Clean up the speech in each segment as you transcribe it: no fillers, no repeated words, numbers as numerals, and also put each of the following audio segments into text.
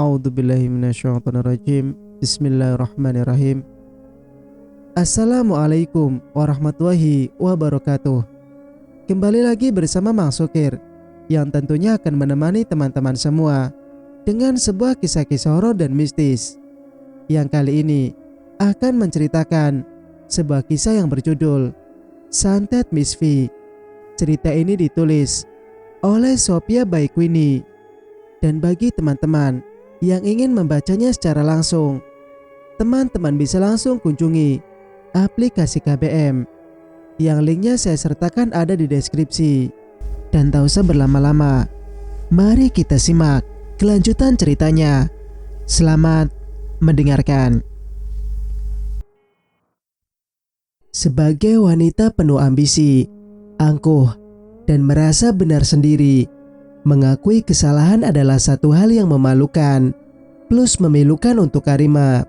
A'udzubillahi minasyaitonirrajim. Bismillahirrahmanirrahim. Assalamualaikum warahmatullahi wabarakatuh. Kembali lagi bersama Mang Sukir, yang tentunya akan menemani teman-teman semua dengan sebuah kisah-kisah horor dan mistis, yang kali ini akan menceritakan sebuah kisah yang berjudul Santet Miss V. Cerita ini ditulis oleh Sophia Baikwini. Dan bagi teman-teman yang ingin membacanya secara langsung, teman-teman bisa langsung kunjungi aplikasi KBM yang linknya saya sertakan ada di deskripsi. Dan tak usah berlama-lama, mari kita simak kelanjutan ceritanya. Selamat mendengarkan. Sebagai wanita penuh ambisi, angkuh, dan merasa benar sendiri, mengakui kesalahan adalah satu hal yang memalukan plus memilukan untuk Arima.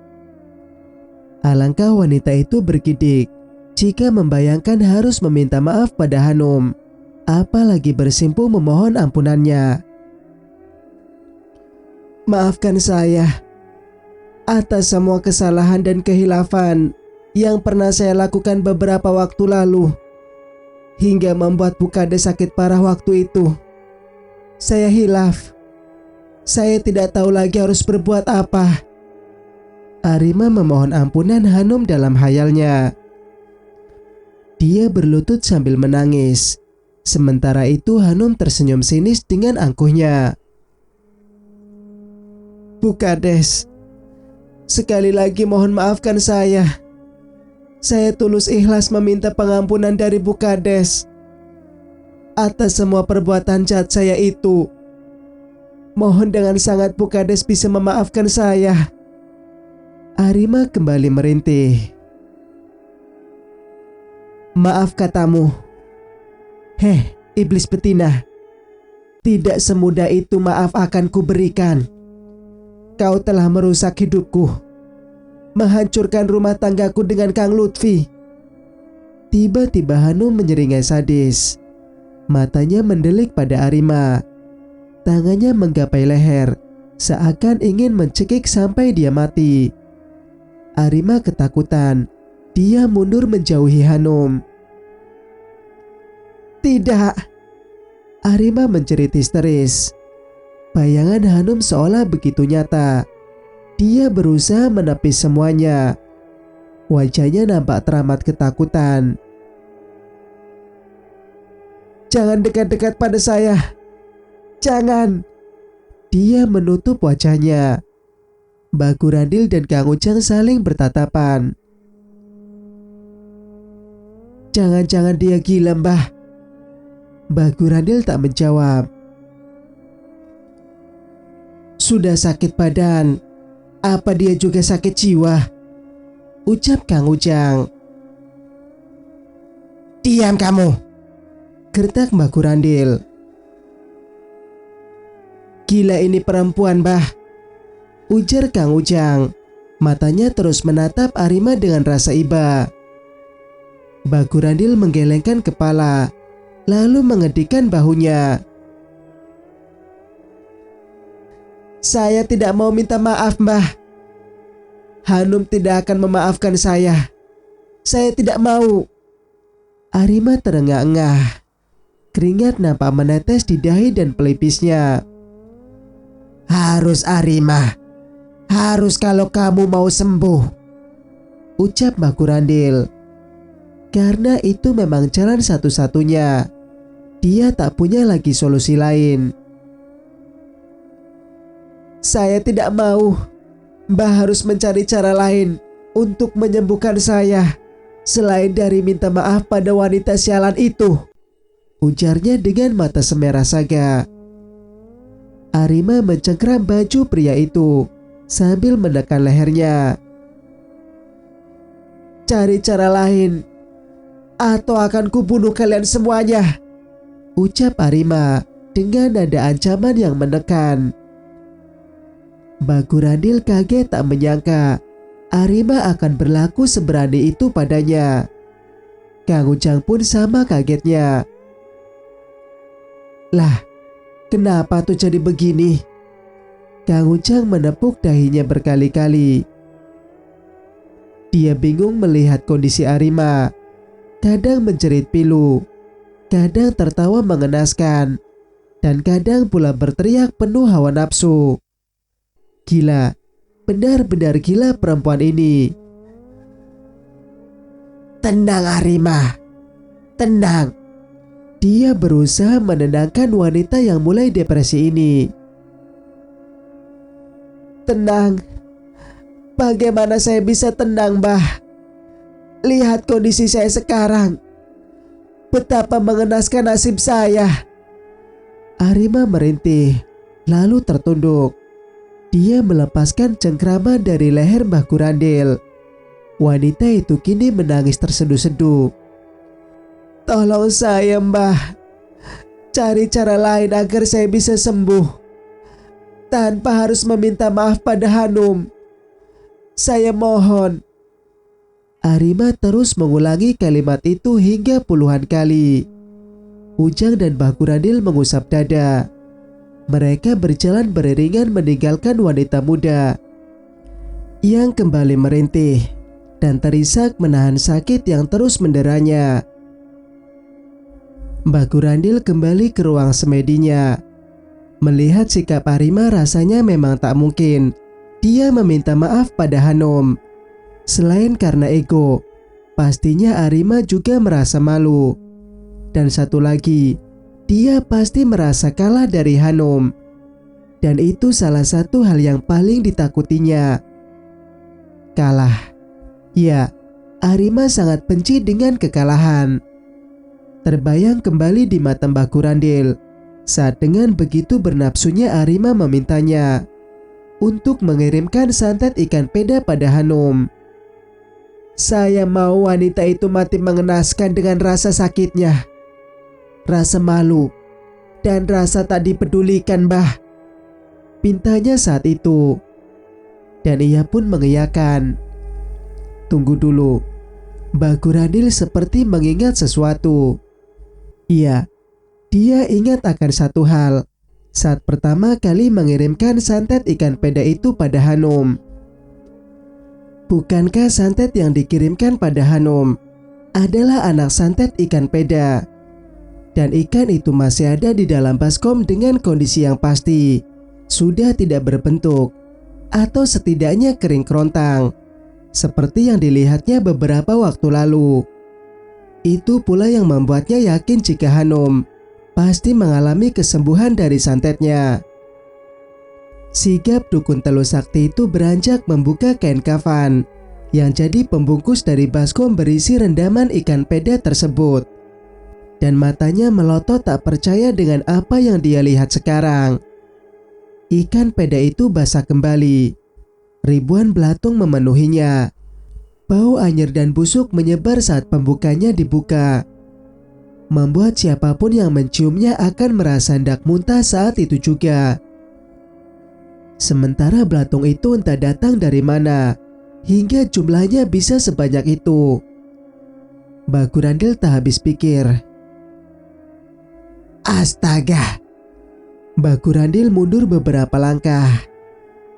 Alangkah wanita itu bergidik jika membayangkan harus meminta maaf pada Hanum, apalagi bersimpuh memohon ampunannya. Maafkan saya atas semua kesalahan dan kehilafan yang pernah saya lakukan beberapa waktu lalu, hingga membuat Bukades sakit parah waktu itu. Saya hilaf. Saya tidak tahu lagi harus berbuat apa. Arima memohon ampunan Hanum dalam hayalnya. Dia berlutut sambil menangis. Sementara itu Hanum tersenyum sinis dengan angkuhnya. Bukades, sekali lagi mohon maafkan saya. Saya tulus ikhlas meminta pengampunan dari Bukades atas semua perbuatan jahat saya itu. Mohon dengan sangat Bukades bisa memaafkan saya. Arima kembali merintih. Maaf katamu. Iblis betina. Tidak semudah itu maaf akan kuberikan. Kau telah merusak hidupku, menghancurkan rumah tanggaku dengan Kang Lutfi. Tiba-tiba Hanum menyeringai sadis. Matanya mendelik pada Arima. Tangannya menggapai leher, seakan ingin mencekik sampai dia mati. Arima ketakutan. Dia mundur menjauhi Hanum. Tidak! Arima menjerit histeris. Bayangan Hanum seolah begitu nyata. Dia berusaha menepis semuanya. Wajahnya nampak teramat ketakutan. Jangan dekat-dekat pada saya. Jangan. Dia menutup wajahnya. Mbak Gurandil dan Kang Ujang saling bertatapan. Jangan-jangan dia gila, Mbah. Mbak Gurandil tak menjawab. Sudah sakit badan, apa dia juga sakit jiwa? Ucap Kang Ujang. Diam kamu, gertak Mbak Gurandil. Gila ini perempuan, Mbah, ujar Kang Ujang. Matanya terus menatap Arima dengan rasa iba. Mbak Gurandil menggelengkan kepala, lalu mengedikkan bahunya. Saya tidak mau minta maaf, Mbah. Hanum tidak akan memaafkan saya. Saya tidak mau. Arima terengah-engah. Keringat nampak menetes di dahi dan pelipisnya. Harus Arima. Harus kalau kamu mau sembuh, ucap Mbak Gurandil. Karena itu memang jalan satu-satunya. Dia tak punya lagi solusi lain. Saya tidak mau. Mbah harus mencari cara lain untuk menyembuhkan saya selain dari minta maaf pada wanita sialan itu, ujarnya dengan mata semerah saga. Arima mencengkram baju pria itu sambil menekan lehernya. Cari cara lain, atau akan kubunuh kalian semuanya, ucap Arima dengan nada ancaman yang menekan. Mbak Gurandil kaget tak menyangka Arima akan berlaku seberani itu padanya. Kang Ujang pun sama kagetnya. Lah, kenapa tuh jadi begini? Kang Ujang menepuk dahinya berkali-kali. Dia bingung melihat kondisi Arima. Kadang menjerit pilu, kadang tertawa mengenaskan, dan kadang pula berteriak penuh hawa nafsu. Gila, benar-benar gila perempuan ini. Tenang Arima, tenang. Dia berusaha menenangkan wanita yang mulai depresi ini. Tenang. Bagaimana saya bisa tenang, Mbah? Lihat kondisi saya sekarang. Betapa mengenaskan nasib saya. Arima merintih, lalu tertunduk. Dia melepaskan cengkrama dari leher Mbah Gurandil. Wanita itu kini menangis terseduh-seduh. Tolong saya, Mbah. Cari cara lain agar saya bisa sembuh. Tanpa harus meminta maaf pada Hanum. Saya mohon. Arima terus mengulangi kalimat itu hingga puluhan kali. Ujang dan Mbah Gurandil mengusap dada. Mereka berjalan beriringan meninggalkan wanita muda yang kembali merintih dan terisak menahan sakit yang terus menderanya. Mbah Gurandil kembali ke ruang semedinya. Melihat sikap Arima rasanya memang tak mungkin dia meminta maaf pada Hanum. Selain karena ego, pastinya Arima juga merasa malu. Dan satu lagi, dia pasti merasa kalah dari Hanum. Dan itu salah satu hal yang paling ditakutinya. Kalah. Ya, Arima sangat benci dengan kekalahan. Terbayang kembali di mata Mbah Gurandil saat dengan begitu bernapsunya Arima memintanya untuk mengirimkan santet ikan peda pada Hanum. Saya mau wanita itu mati mengenaskan dengan rasa sakitnya, rasa malu, dan rasa tak dipedulikan, Mbah. Pintanya saat itu. Dan ia pun mengiyakan. Tunggu dulu. Mbah Gurandil seperti mengingat sesuatu. Iya, dia ingat akan satu hal saat pertama kali mengirimkan santet ikan peda itu pada Hanum. Bukankah santet yang dikirimkan pada Hanum adalah anak santet ikan peda? Dan ikan itu masih ada di dalam baskom dengan kondisi yang pasti sudah tidak berbentuk atau setidaknya kering kerontang, seperti yang dilihatnya beberapa waktu lalu. Itu pula yang membuatnya yakin jika Hanum pasti mengalami kesembuhan dari santetnya. Sigap dukun Telu Sakti itu beranjak membuka kain kafan yang jadi pembungkus dari baskom berisi rendaman ikan peda tersebut. Dan matanya melotot tak percaya dengan apa yang dia lihat sekarang. Ikan peda itu basah kembali. Ribuan belatung memenuhinya. Bau anyir dan busuk menyebar saat pembukanya dibuka, membuat siapapun yang menciumnya akan merasa hendak muntah saat itu juga. Sementara belatung itu entah datang dari mana, hingga jumlahnya bisa sebanyak itu. Mbah Gurandil tak habis pikir. Astaga! Mbah Gurandil mundur beberapa langkah.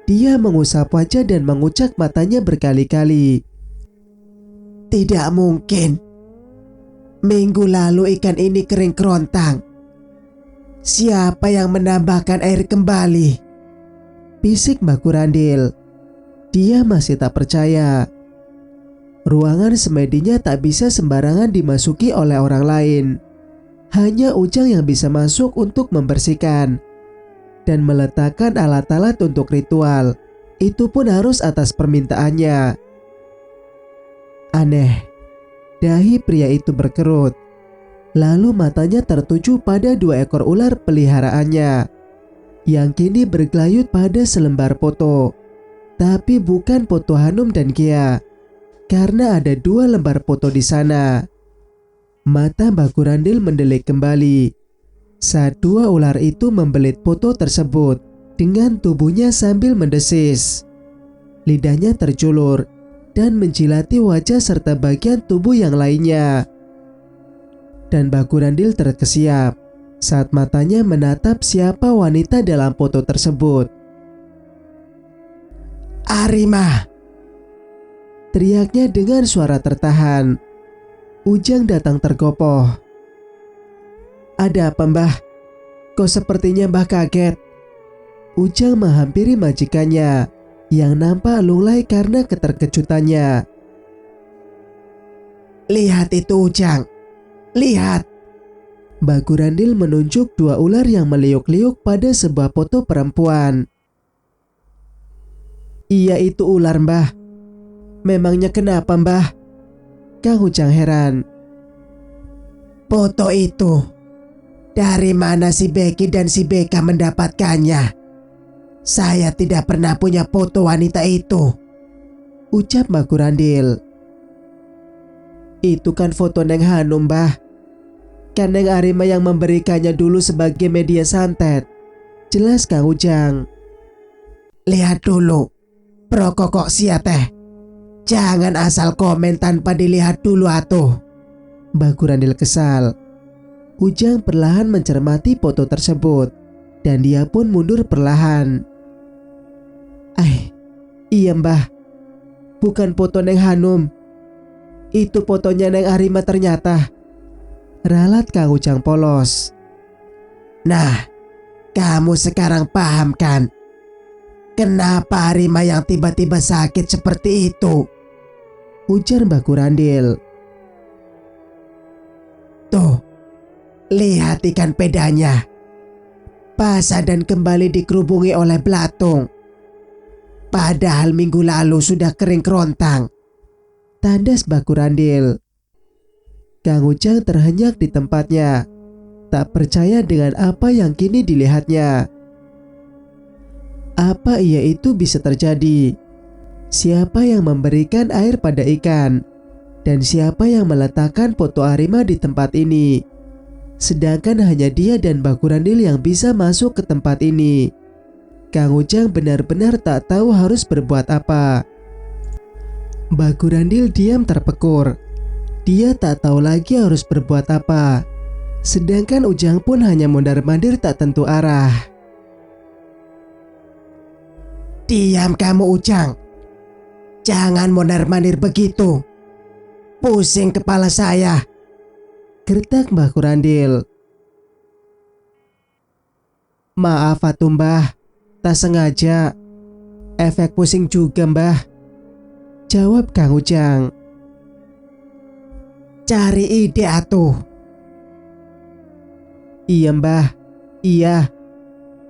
Dia mengusap wajah dan mengucak matanya berkali-kali. Tidak mungkin. Minggu lalu ikan ini kering kerontang. Siapa yang menambahkan air kembali? Bisik Mbah Gurandil. Dia masih tak percaya. Ruangan semedinya tak bisa sembarangan dimasuki oleh orang lain. Hanya Ujang yang bisa masuk untuk membersihkan dan meletakkan alat-alat untuk ritual. Itu pun harus atas permintaannya. Aneh. Dahi pria itu berkerut. Lalu matanya tertuju pada 2 ekor ular peliharaannya yang kini bergelayut pada selembar foto. Tapi bukan foto Hanum dan Kia, karena ada 2 lembar foto di sana. Mata Mbah Gurandil mendelik kembali saat 2 ular itu membelit foto tersebut dengan tubuhnya sambil mendesis. Lidahnya terjulur dan menjilati wajah serta bagian tubuh yang lainnya. Dan Mbah Gurandil terkesiap saat matanya menatap siapa wanita dalam foto tersebut. Arima!" teriaknya dengan suara tertahan. Ujang datang tergopoh. "Ada apa, Mbah? Kok sepertinya Mbah kaget?" Ujang menghampiri majikannya yang nampak lunglai karena keterkejutannya. "Lihat itu, Ujang. Lihat." Mbah Gurandil menunjuk dua ular yang meliuk-liuk pada sebuah foto perempuan. "Iya, itu ular, Mbah. Memangnya kenapa, Mbah?" Kang Ujang heran. "Foto itu, dari mana si Becky dan si Beka mendapatkannya? Saya tidak pernah punya foto wanita itu," ucap Mbah Gurandil. "Itu kan foto Neng Hanum, Mbah. Kan Neng Arima yang memberikannya dulu sebagai media santet," jelas Kang Ujang. "Lihat dulu, prokokok sia teh. Jangan asal komen tanpa dilihat dulu atuh." Mbah Gurandil kesal. Ujang perlahan mencermati foto tersebut dan dia pun mundur perlahan. Iya, Mbah. Bukan foto Neng Hanum. Itu fotonya Neng Arima ternyata," ralat Kang Ujang polos. "Nah, kamu sekarang paham kan? Kenapa Arima yang tiba-tiba sakit seperti itu?" ujar Mbah Gurandil. "Tuh, lihat ikan pedanya. Basah dan kembali dikerubungi oleh belatung. Padahal minggu lalu sudah kering kerontang," tandas Mbah Gurandil. Kang Ujang terhenyak di tempatnya, tak percaya dengan apa yang kini dilihatnya. Apa iya itu bisa terjadi? Siapa yang memberikan air pada ikan? Dan siapa yang meletakkan foto Arima di tempat ini? Sedangkan hanya dia dan Mbah Gurandil yang bisa masuk ke tempat ini. Kang Ujang benar-benar tak tahu harus berbuat apa. Mbah Gurandil diam terpekur. Dia tak tahu lagi harus berbuat apa. Sedangkan Ujang pun hanya mondar-mandir tak tentu arah. "Diam kamu, Ujang. Jangan mondar-mandir begitu. Pusing kepala saya," gertak Mbah Gurandil. "Maaf atuh, Mbah. Tak sengaja. Efek pusing juga, Mbah," jawab Kang Ujang. "Cari ide atuh." "Iya, Mbah. Iya.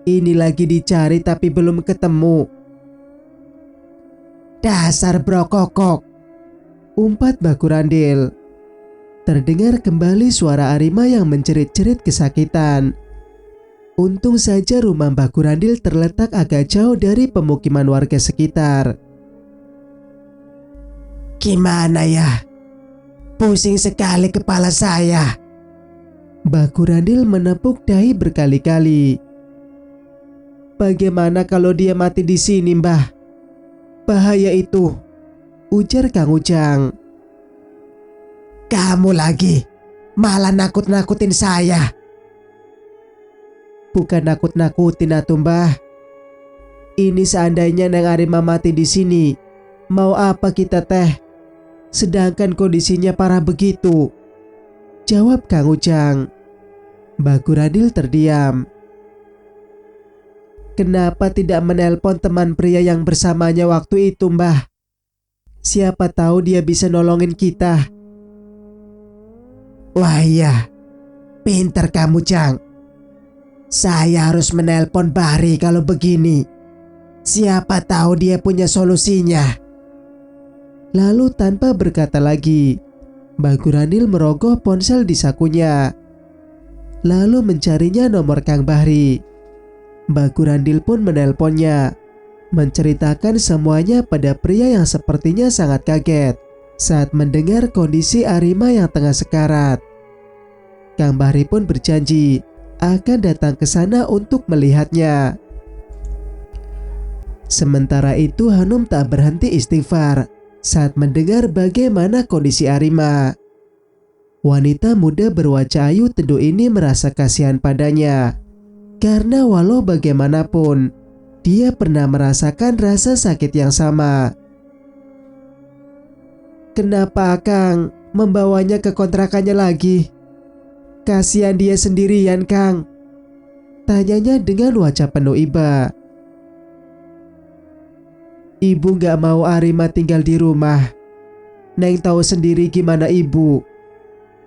Ini lagi dicari tapi belum ketemu." "Dasar brokokok," umpat Mbah Gurandil. Terdengar kembali suara Arima yang menjerit-jerit kesakitan. Untung saja rumah Mbah Gurandil terletak agak jauh dari pemukiman warga sekitar. "Gimana ya? Pusing sekali kepala saya." Mbah Gurandil menepuk dahi berkali-kali. "Bagaimana kalau dia mati di sini, Mbah? Bahaya itu," ujar Kang Ujang. "Kamu lagi malah nakut-nakutin saya." "Bukan nakut-nakutin atuh, Mbah. Ini seandainya Neng Arima mati di sini, mau apa kita teh? Sedangkan kondisinya parah begitu," jawab Kang Ujang. Mbah Gurandil terdiam. "Kenapa tidak menelpon teman pria yang bersamanya waktu itu, Mbah? Siapa tahu dia bisa nolongin kita." "Wah iya, pinter kamu, Jang. Saya harus menelpon Bahri kalau begini. Siapa tahu dia punya solusinya." Lalu tanpa berkata lagi, Mbah Gurandil merogoh ponsel di sakunya. Lalu mencarinya nomor Kang Bahri. Mbah Gurandil pun menelponnya, menceritakan semuanya pada pria yang sepertinya sangat kaget saat mendengar kondisi Arima yang tengah sekarat. Kang Bahri pun berjanji akan datang ke sana untuk melihatnya. Sementara itu Hanum tak berhenti istighfar saat mendengar bagaimana kondisi Arima. Wanita muda berwajah ayu teduh ini merasa kasihan padanya, karena walau bagaimanapun dia pernah merasakan rasa sakit yang sama. Kenapa Kang membawanya ke kontrakannya lagi? Kasihan dia sendirian, Kang. Tanyanya dengan wajah penuh iba. Ibu gak mau Arima tinggal di rumah. Neng tahu sendiri gimana ibu.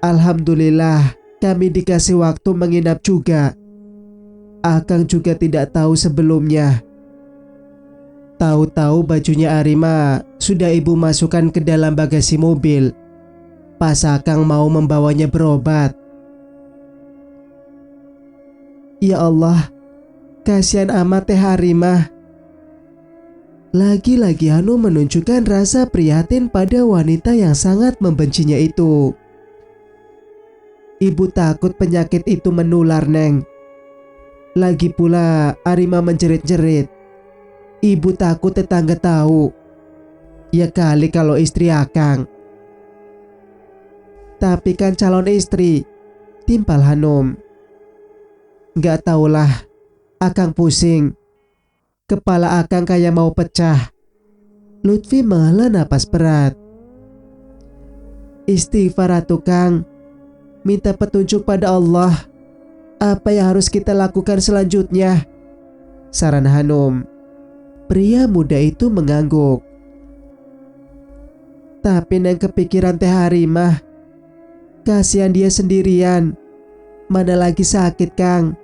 Alhamdulillah kami dikasih waktu menginap juga. Akang juga tidak tahu sebelumnya. Tahu-tahu bajunya Arima sudah ibu masukkan ke dalam bagasi mobil. Pas Akang mau membawanya berobat. Ya Allah, kasihan amat teh Arima. Lagi-lagi Hanum menunjukkan rasa prihatin pada wanita yang sangat membencinya itu. Ibu takut penyakit itu menular, Neng. Lagi pula Arima menjerit-jerit. Ibu takut tetangga tahu. Ya kali kalau istri Akang. Tapi kan calon istri, timpal Hanum. Gak taulah, Akang pusing. Kepala Akang kayak mau pecah. Lutfi menghela napas berat. Istighfar atuh Kang. Minta petunjuk pada Allah. Apa yang harus kita lakukan selanjutnya? Saran Hanum. Pria muda itu mengangguk. Tapi Neng kepikiran teh Harimah. Kasihan dia sendirian. Mana lagi sakit Kang.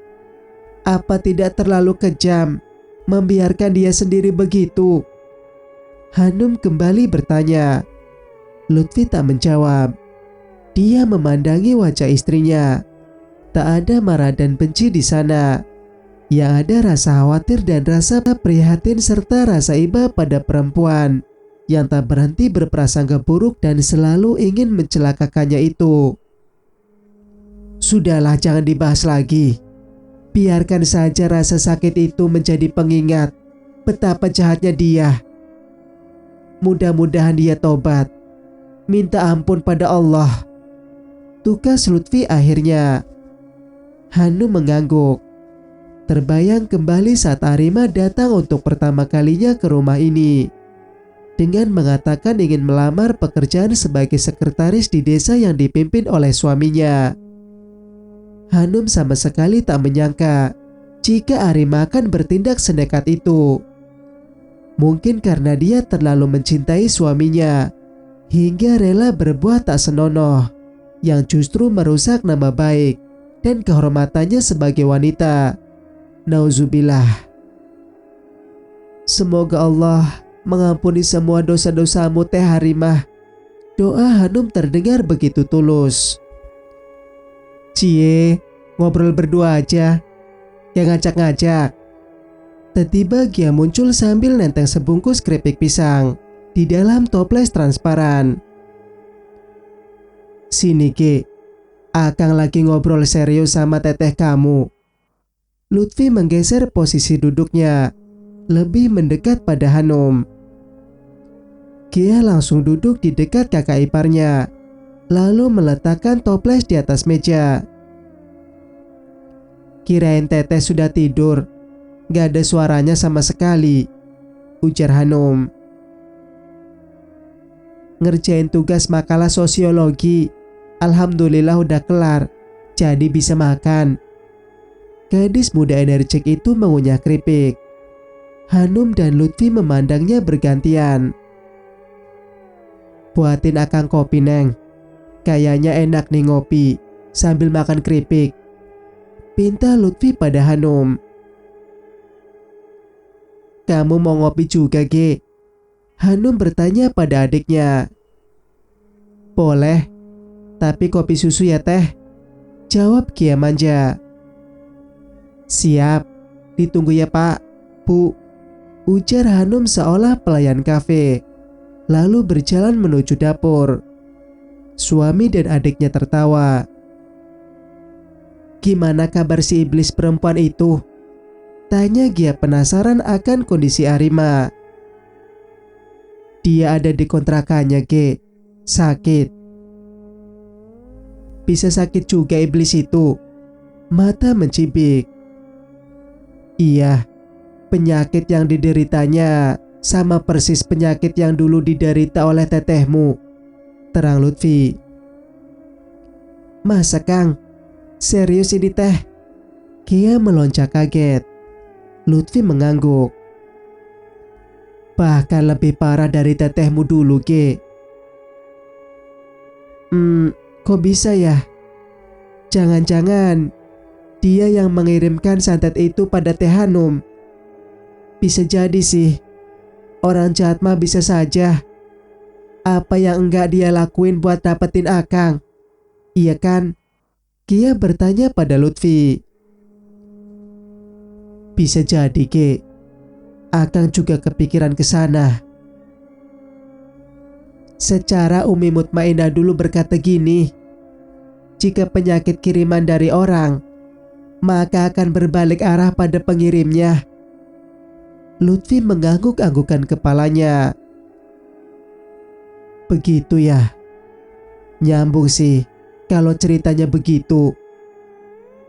Apa tidak terlalu kejam membiarkan dia sendiri begitu? Hanum kembali bertanya. Lutfi tak menjawab. Dia memandangi wajah istrinya. Tak ada marah dan benci di sana. Yang ada rasa khawatir dan rasa prihatin serta rasa iba pada perempuan yang tak berhenti berprasangka buruk dan selalu ingin mencelakakannya itu. Sudahlah, jangan dibahas lagi. Biarkan saja rasa sakit itu menjadi pengingat betapa jahatnya dia. Mudah-mudahan dia tobat, minta ampun pada Allah. Tugas Lutfi akhirnya. Hanum mengangguk. Terbayang kembali saat Arima datang untuk pertama kalinya ke rumah ini. Dengan mengatakan ingin melamar pekerjaan sebagai sekretaris di desa yang dipimpin oleh suaminya. Hanum sama sekali tak menyangka jika Arima akan bertindak senekat itu. Mungkin karena dia terlalu mencintai suaminya hingga rela berbuat tak senonoh yang justru merusak nama baik dan kehormatannya sebagai wanita. Nauzubillah. Semoga Allah mengampuni semua dosa-dosamu teh Harimah. Doa Hanum terdengar begitu tulus. Cie, ngobrol berdua aja. Yang ngajak-ngajak. Tiba-tiba Gia muncul sambil nenteng sebungkus keripik pisang di dalam toples transparan. Sini Ge, Akang lagi ngobrol serius sama teteh kamu. Lutfi menggeser posisi duduknya, lebih mendekat pada Hanum. Gia langsung duduk di dekat kakak iparnya, lalu meletakkan toples di atas meja. Kirain teteh sudah tidur, gak ada suaranya sama sekali, ujar Hanum. Ngerjain tugas makalah sosiologi, alhamdulillah udah kelar, jadi bisa makan. Gadis muda energik itu mengunyah keripik. Hanum dan Lutfi memandangnya bergantian. Buatin Akang kopi Neng. Kayaknya enak nih ngopi sambil makan keripik, pinta Lutfi pada Hanum. Kamu mau ngopi juga Ge? Hanum bertanya pada adiknya. Boleh, tapi kopi susu ya teh, jawab Gia manja. Siap, ditunggu ya Pak, Bu, ujar Hanum seolah pelayan kafe, lalu berjalan menuju dapur. Suami dan adiknya tertawa. Gimana kabar si iblis perempuan itu? Tanya Gia penasaran akan kondisi Arima. Dia ada di kontrakannya Ge, sakit. Bisa sakit juga iblis itu. Mata mencibik. Iya, Penyakit yang dideritanya sama persis penyakit yang dulu diderita oleh tetehmu, terang Lutfi. Masa Kang? Serius ini teh? Kia melonjak kaget. Lutfi mengangguk. Bahkan lebih parah dari tetehmu dulu, Ge. Kok bisa ya? Jangan-jangan dia yang mengirimkan santet itu pada Teh Hanum. Bisa jadi sih. Orang jahat mah bisa saja. Apa yang enggak dia lakuin buat dapetin Akang? Iya kan? Kia bertanya pada Lutfi. Bisa jadi, Ge. Akang juga kepikiran ke sana. Secara Umi Mutmainah dulu berkata gini, jika penyakit kiriman dari orang, maka akan berbalik arah pada pengirimnya. Lutfi mengangguk-anggukan kepalanya. Begitu ya? Nyambung sih kalau ceritanya begitu.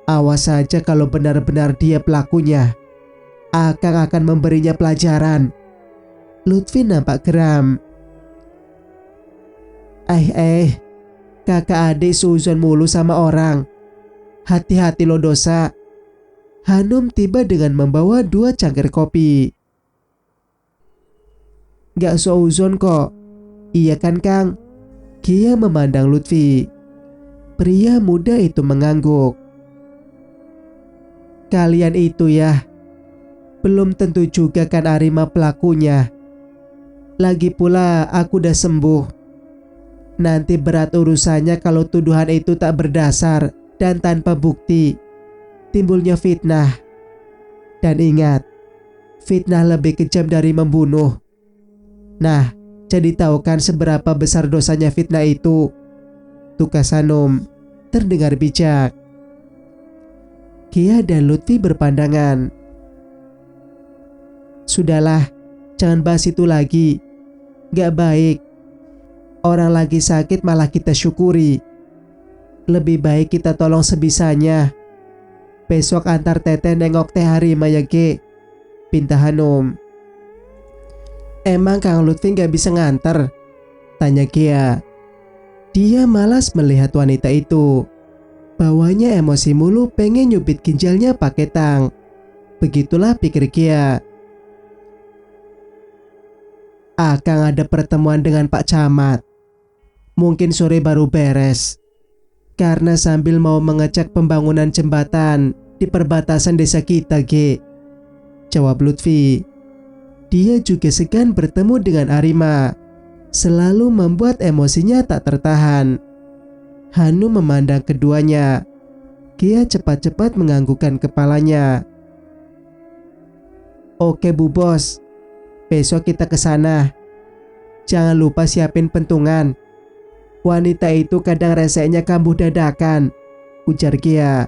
Awas saja kalau benar-benar dia pelakunya. Akang akan memberinya pelajaran. Lutfi nampak geram. Kakak adik seuzon mulu sama orang. Hati-hati lo dosa. Hanum tiba dengan membawa 2 cangkir kopi. Gak seuzon kok. Iya kan Kang? Kia memandang Lutfi. Pria muda itu mengangguk. Kalian itu ya, belum tentu juga kan Arima pelakunya. Lagi pula aku udah sembuh. Nanti berat urusannya kalau tuduhan itu tak berdasar dan tanpa bukti. Timbulnya fitnah. Dan ingat, fitnah lebih kejam dari membunuh. Nah, jadi tahu kan seberapa besar dosanya fitnah itu? Tukas Hanum terdengar bijak. Kia dan Lutfi berpandangan. Sudahlah, jangan bahas itu lagi. Gak baik. Orang lagi sakit malah kita syukuri. Lebih baik kita tolong sebisanya. Besok antar Teteh nengok Teh Harima ya, Ge. Pinta Hanum. Emang Kang Lutfi gak bisa nganter? Tanya Kia. Dia malas melihat wanita itu. Bawanya emosi mulu pengen nyubit ginjalnya pakai tang. Begitulah pikir Kia. Akang ada pertemuan dengan Pak Camat. Mungkin sore baru beres. Karena sambil mau mengecek pembangunan jembatan di perbatasan desa kita, Ge. Jawab Lutfi. Dia juga segan bertemu dengan Arima. Selalu membuat emosinya tak tertahan. Hanum memandang keduanya. Kia cepat-cepat menganggukkan kepalanya. Oke Bu Bos, besok kita ke sana. Jangan lupa siapin pentungan. Wanita itu kadang reseknya kambuh dadakan, ujar Kia.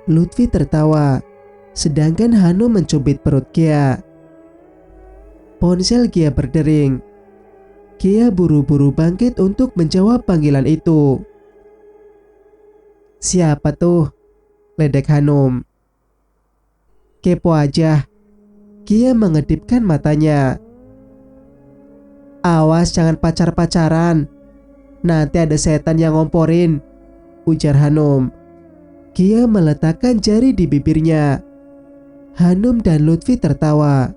Lutfi tertawa, sedangkan Hanum mencubit perut Kia. Ponsel Kia berdering. Kia buru-buru bangkit untuk menjawab panggilan itu. Siapa tuh? Ledek Hanum. Kepo aja. Kia mengedipkan matanya. Awas jangan pacar-pacaran. Nanti ada setan yang ngomporin, ujar Hanum. Kia meletakkan jari di bibirnya. Hanum dan Lutfi tertawa.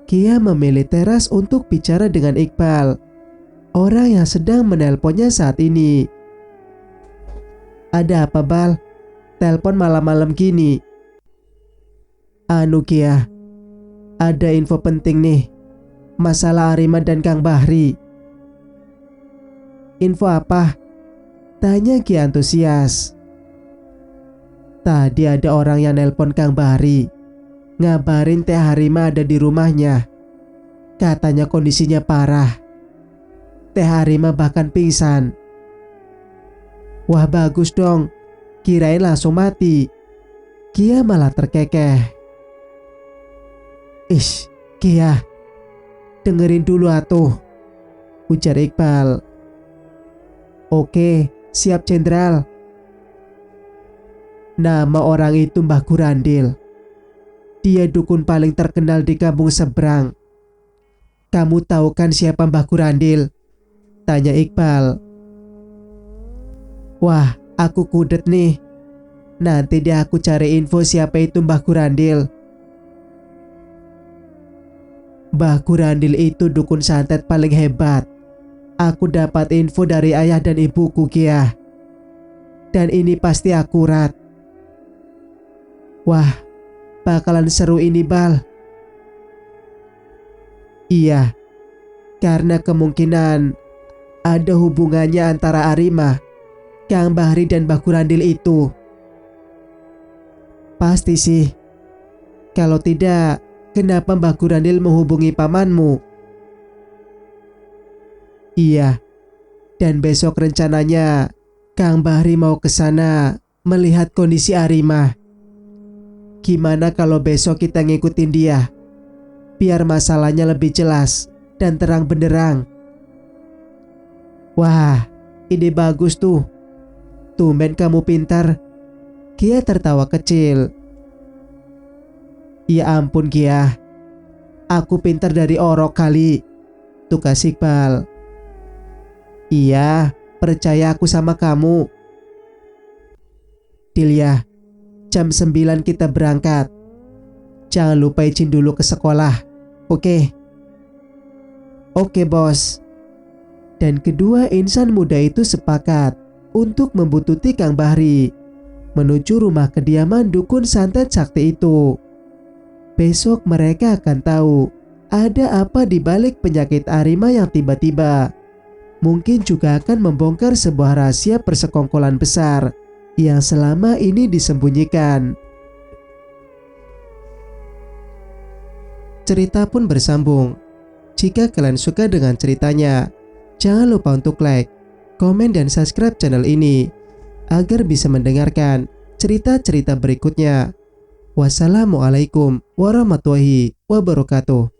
Kia memilih teras untuk bicara dengan Iqbal, orang yang sedang menelponnya saat ini. Ada apa, Bal? Telepon malam-malam gini. Anu Kia, ada info penting nih. Masalah Arima dan Kang Bahri. Info apa? Tanya Kia antusias. Tadi ada orang yang nelpon Kang Bahri, ngabarin Teh Harima ada di rumahnya. Katanya kondisinya parah. Teh Harima bahkan pingsan. Wah bagus dong, kirain langsung mati. Kia malah terkekeh. Ish, Kia, dengerin dulu atuh, ujar Iqbal. Oke, siap Jenderal. Nama orang itu Mbah Gurandil. Dia dukun paling terkenal di kampung seberang. Kamu tahu kan siapa Mbah Kurandil? Tanya Iqbal. Wah, aku kudet nih. Nanti deh aku cari info siapa itu Mbah Kurandil. Mbah Kurandil itu dukun santet paling hebat. Aku dapat info dari ayah dan ibuku, Kia. Dan ini pasti akurat. Wah, bakalan seru ini, Bal. Iya, karena kemungkinan ada hubungannya antara Arima, Kang Bahri dan Mbah Kurandil itu. Pasti sih. Kalau tidak, kenapa Mbah Kurandil menghubungi pamanmu? Iya, dan besok rencananya Kang Bahri mau ke sana melihat kondisi Arima. Gimana kalau besok kita ngikutin dia? Biar masalahnya lebih jelas dan terang benderang. Wah, ide bagus tuh. Tumben kamu pintar. Kia tertawa kecil. Ya ampun Kia, aku pintar dari orok kali, tukas Iqbal. Iya, percaya aku sama kamu. Dilya, jam 9 kita berangkat. Jangan lupa izin dulu ke sekolah, oke? Oke bos. Dan kedua insan muda itu sepakat untuk membuntuti Kang Bahri menuju rumah kediaman dukun santet sakti itu. Besok mereka akan tahu ada apa di balik penyakit Arima yang tiba-tiba. Mungkin juga akan membongkar sebuah rahasia persekongkolan besar yang selama ini disembunyikan. Cerita pun bersambung. Jika kalian suka dengan ceritanya, jangan lupa untuk like, komen, dan subscribe channel ini agar bisa mendengarkan cerita-cerita berikutnya. Wassalamualaikum warahmatullahi wabarakatuh.